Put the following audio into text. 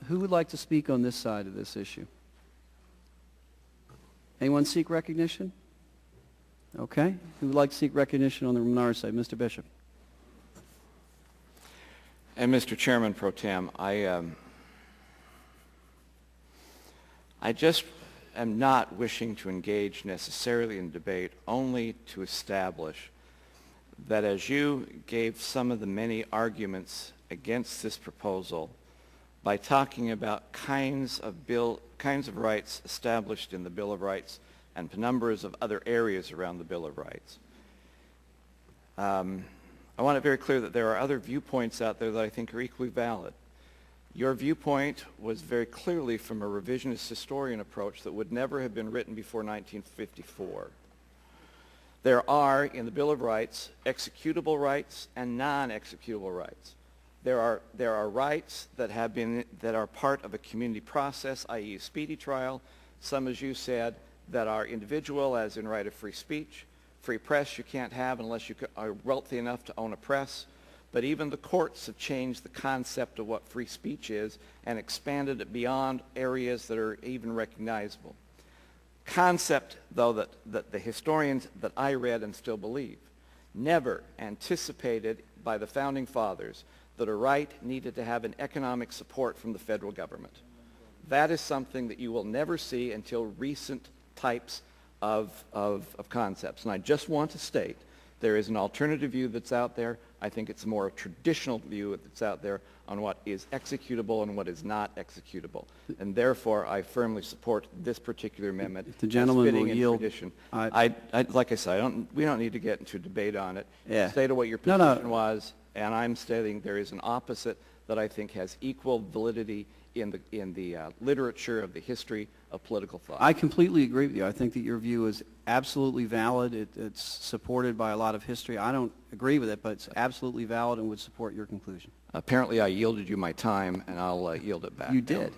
Who would like to speak on this side of this issue? Anyone seek recognition? Okay. Who would like to seek recognition on the minority side? Mr. Bishop. And Mr. Chairman Pro Tem, I just am not wishing to engage necessarily in debate, only to establish that as you gave some of the many arguments against this proposal by talking about kinds of rights established in the Bill of Rights and penumbras of other areas around the Bill of Rights, I want it very clear that there are other viewpoints out there that I think are equally valid. Your viewpoint was very clearly from a revisionist historian approach that would never have been written before 1954. There are, in the Bill of Rights, executable rights and non-executable rights. There are rights that are part of a community process, i.e. a speedy trial. Some, as you said, that are individual, as in right of free speech. Free press you can't have unless you are wealthy enough to own a press. But even the courts have changed the concept of what free speech is and expanded it beyond areas that are even recognizable. Concept, though, that the historians that I read and still believe never anticipated by the Founding Fathers that a right needed to have an economic support from the federal government. That is something that you will never see until recent types of concepts. And I just want to state there is an alternative view that's out there. I think it's a more traditional view that's out there on what is executable and what is not executable. And therefore, I firmly support this particular amendment. If the gentleman will yield. Like I said, we don't need to get into a debate on it. Yeah. State what your position was, and I'm stating there is an opposite that I think has equal validity in the literature of the history of political thought. I completely agree with you. I think that your view is absolutely valid. It's supported by a lot of history. I don't agree with it, but it's absolutely valid and would support your conclusion. Apparently, I yielded you my time, and I'll yield it back. You did.